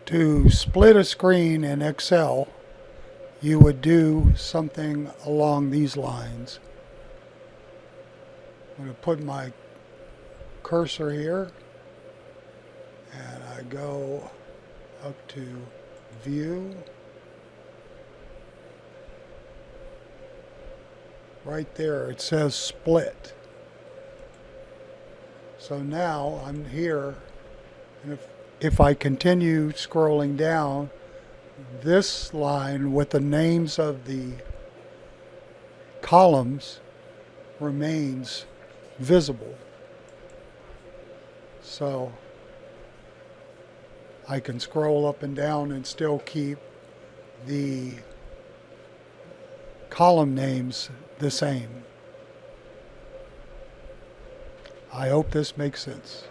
To split a screen in Excel, you would do something along these lines. I'm going to put my cursor here and I go up to View. Right there it says Split. So now I'm here, and if I continue scrolling down, this line with the names of the columns remains visible. So I can scroll up and down and still keep the column names the same. I hope this makes sense.